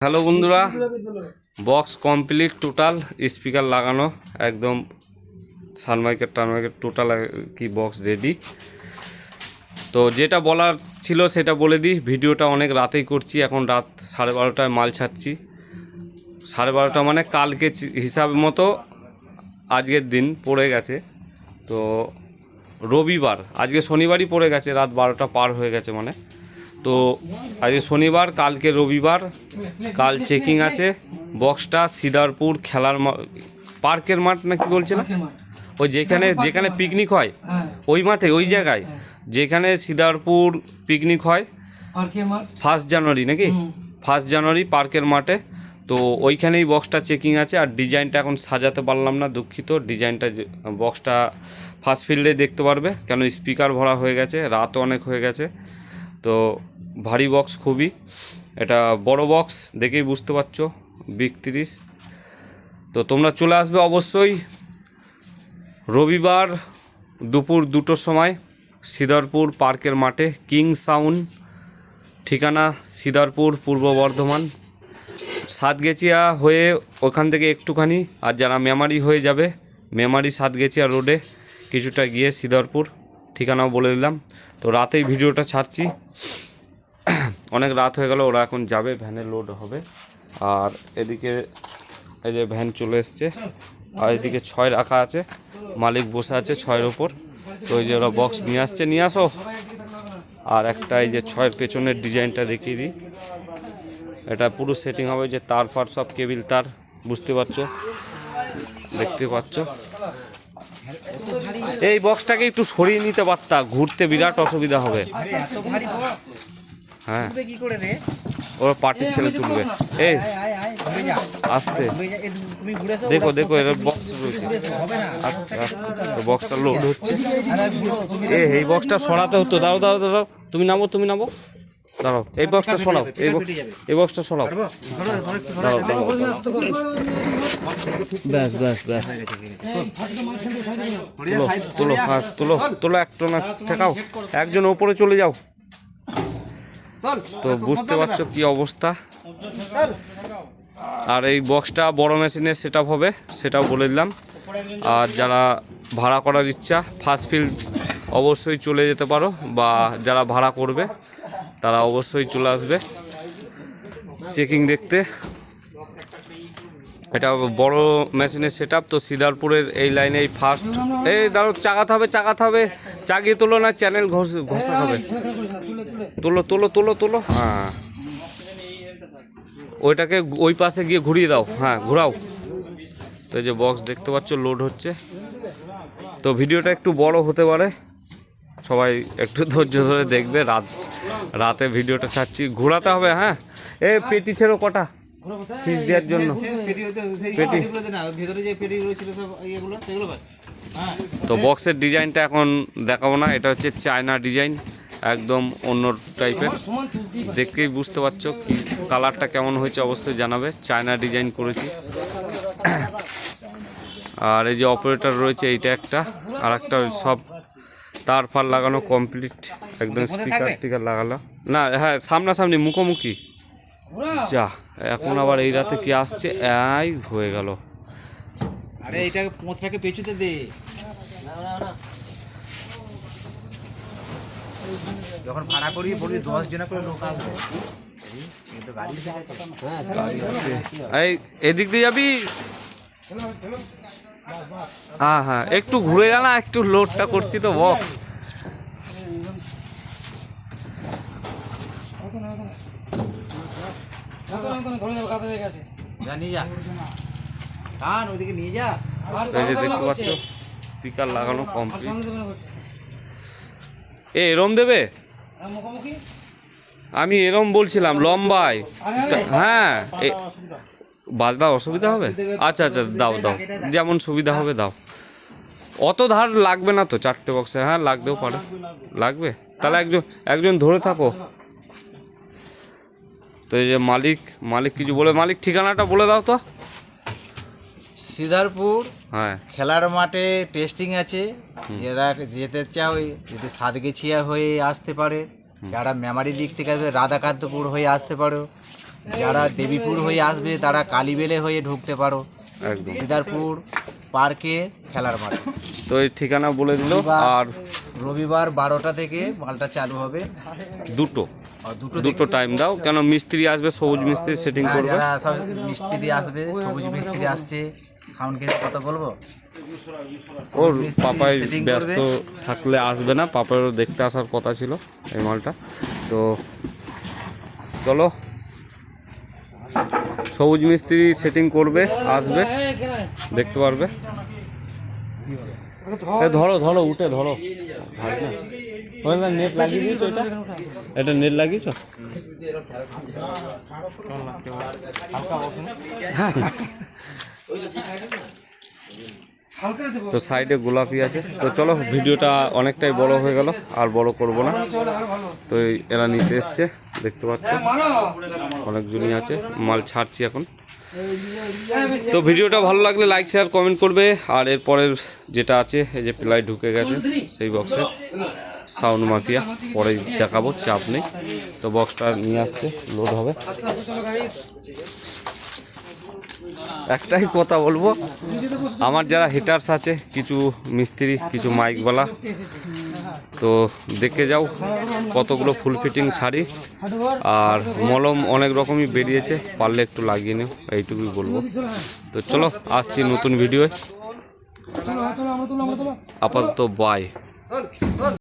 Hello বন্ধুরা, box complete total, speaker লাগানো একদম, সানমাইকের টানমাইকের টোটাল কি বক্স রেডি। তো যেটা বলার ছিল সেটা বলে দিই। ভিডিওটা অনেক রাতেই করছি, এখন রাত 12:30টায় মাল ছাড়ছি। 12:30 মানে কালকে হিসাব মতো আজকের দিন পড়ে গেছে। তো রবিবার, আজকে শনিবারই পড়ে গেছে, রাত 12টা পার হয়ে গেছে মানে। তো আজকে শনিবার, কালকে রবিবার, কাল চেকিং আছে। বক্সটা সিদারপুর খেলার পার্কের মাঠ নাকি বলছিলাম, ওই যেখানে যেখানে পিকনিক হয় ওই মাঠে, ওই জায়গায় যেখানে সিদারপুর পিকনিক হয় 1 জানুয়ারি নাকি, 1 জানুয়ারি পার্কের মাঠে। তো ওইখানেই বক্সটা চেকিং আছে। আর ডিজাইনটা এখন সাজাতে পারলাম না, দুঃখিত। ডিজাইনটা বক্সটা ফার্স্ট ফিল্ডে দেখতে পারবে, কেন স্পিকার ভরা হয়ে গেছে, রাতও অনেক হয়ে গেছে। তো ভারী বক্স খুবই, এটা বড় বক্স দেখেই বুঝতে পারছো, বিগ 30। তো তোমরা চলে আসবে অবশ্যই রবিবার দুপুর 2টোর সময় সিদারপুর পার্কের মাঠে। কিং সাউন্ড, ঠিকানা সিদারপুর, পূর্ব বর্ধমান, সাতগেছিয়া হয়ে ওখান থেকে একটুখানি। আর যারা মেমারি হয়ে যাবে, মেমারি সাতগেছিয়া রোডে কিছুটা গিয়ে সিদারপুর, ঠিকানাও বলে দিলাম। তো রাতেই ভিডিওটা ছাড়ছি, অনেক রাত হয়ে গেল, ওরা এখন যাবে, ভ্যানে লোড হবে। আর এদিকে এই যে ভ্যান চলে এসছে, আর এদিকে 6 রাখা আছে, মালিক বসে আছে 6-এর ওপর। তো এই যে ওরা বক্স নিয়ে আসছে, নিয়ে আসো। আর একটা এই যে 6-এর পেছনের ডিজাইনটা দেখিয়ে দিই, এটা পুরো সেটিং হবে, যে তার ফার সব কেবিল তার, বুঝতে পারছো, দেখতে পাচ্ছ। এই বক্সটাকে একটু সরিয়ে নিতে পারতা, ঘুরতে বিরাট অসুবিধা হবে। হ্যাঁ, ওরা পার্টির ছেলে তুলবে। এই আসতে দেখো দেখো, এর বক্স রয়েছে, বক্সটা লোড হচ্ছে। এই বক্সটা সরাতে হতো। দাঁড়াও দাঁড়াও দাঁড়াও, তুমি নামো, তুমি নামো, দাঁড়াও। এই বক্সটা সরাও, এই বক্সটা সরাও, দাঁড়াও দাঁড়াও। ব্যাস ব্যাস ব্যাস, তুলো তুলো, হ্যাঁ তুলো তুলো, একটা না ঠেকাও, একজন ওপরে চলে যাও। তো বুঝতে পারছো কি অবস্থা। আর এই বক্সটা বড় মেশিনের সেট আপ হবে, সেটাও বলে দিলাম। আর যারা ভাড়া করার ইচ্ছা, ফার্স্ট ফিল্ড অবশ্যই চলে যেতে পারো, বা যারা ভাড়া করবে তারা অবশ্যই চলে আসবে চেকিং দেখতে। এটা বড় মেশিনের সেট আপ। তো সিদারপুরের এই লাইনে এই ফার্স্ট, এই দাঁড়ো, চাকাতে হবে, চাকাতে হবে, চাগিয়ে তোলো না, চ্যানেল ঘষা হবে, তোলো তোলো তোলো তোলো। হ্যাঁ, ওইটাকে ওই পাশে গিয়ে ঘুরিয়ে দাও, হ্যাঁ ঘোরাও। তো এই যে বক্স দেখতে পাচ্ছ লোড হচ্ছে। তো ভিডিওটা একটু বড় হতে পারে, সবাই একটু ধৈর্য ধরে দেখবে। রাতে ভিডিওটা ছাড়ছি, ঘোরাতে হবে। হ্যাঁ, এ পেটি ছেড়ো কটা ফিস দেওয়ার জন্য, পেটি। তো বক্সের ডিজাইনটা এখন দেখাবো না, এটা হচ্ছে চায়না ডিজাইন, একদম অন্য টাইপের, দেখতেই বুঝতে পারছো কি কালারটা কেমন হয়েছে, অবশ্যই জানাবে। চায়না ডিজাইন করেছি। আর এই যে অপারেটর রয়েছে, এইটা একটা, আর একটা সব তার ফার লাগানো কমপ্লিট, একদম স্পিকার টিকার লাগালো না। হ্যাঁ, সামনাসামনি মুখোমুখি। যা, এখন আবার এই রাতে কি আসছে, এই হয়ে গেল। আরে এইটাকে পোঁতটাকে পেছুতে দে, যখন ভাড়া করি বলি 10 জন করে লোক আসবে, কিন্তু গাড়ি এই এদিক দিয়ে যাবি। হ্যাঁ হ্যাঁ, একটু ঘুরে যা না, একটু লোডটা করছি তো বক্স। নিয়ে যা, টান ওইদিকে নিয়ে যা। এই যে দেখতে পাচ্ছ স্পিকার লাগানো কমপ্লিট। এরম দেবে, আমি এরম বলছিলাম লম্বায়। হ্যাঁ, বাজদা অসুবিধা হবে। আচ্ছা আচ্ছা, দাও দাও, যেমন সুবিধা হবে দাও। অত ধার লাগবে না তো 4টে বক্সে। হ্যাঁ, লাগতেও পারে, লাগবে। তাহলে একজন ধরে থাকো। তো এই যে মালিক কিছু বলে, মালিক ঠিকানাটা বলে দাও তো। সিদারপুর, হ্যাঁ, খেলার মাঠে টেস্টিং আছে। যারা যেতে চাও, যদি সাতগেছিয়া হয়ে আসতে পারে, যারা মেমারি দিক থেকে আসবে রাধাকান্তপুর হয়ে আসতে পারো, যারা দেবীপুর হয়ে আসবে তারা কালীবেলে হয়ে ঢুকতে পারো একদম। দিদারপুর পার্কে খেলার মাঠ। তো এই ঠিকানা বলে দিল। আর রবিবার 12টা থেকে মালটা চালু হবে। দুটো আর দুটো টাইম দাও, কেন মিস্ত্রি আসবে, সবুজ মিস্ত্রি সেটিং করবে। যারা সব মিস্ত্রি আসবে, সবুজ মিস্ত্রি আসছে, সাউন্ড কথা বলবো। ওর মিস্ত্রি পাপাই setting ব্যস্ত করবে। থাকলে আসবে না, পাপারও দেখতে আসার কথা ছিল এই মালটা। তো চলো, সবুজ মিস্ত্রি সেটিং করবে, আসবে, দেখতে পারবে। ধরো ধরো উঠে ধরো, নেট লাগিয়ে দিয়েছো? এটা নেট লাগিয়েছো? তো সাইডে গোলাপি আছে। তো চলো, ভিডিওটা অনেকটাই বড় হয়ে গেল, আর বড় করব না। তো এরা নিতে এসছে, দেখতে পাচ্ছ অনেকজনই আছে, মাল ছাড়ছি এখন। তো ভিডিওটা ভালো লাগলে লাইক শেয়ার কমেন্ট করবে। আর এরপরের যেটা আছে, এই যে প্লাই ঢুকে গেছে সেই বক্সে, সাউন্ড মাফিয়া পরে দেখাবো, চাপ নেই। তো বক্সটা নিয়ে আসছে, লোড হবে। একটাই কথা বলবো, আমার যারা হিটার্স আছে, কিছু মিস্ত্রি, কিছু মাইকওয়ালা, তো দেখে যাও কতগুলো ফুল ফিটিং শাড়ি আর মলম অনেক রকমই বেরিয়েছে, পারলে একটু লাগিয়ে নিও, এইটুকুই বলবো। তো চলো, আসছি নতুন ভিডিও। আপাতত বাই।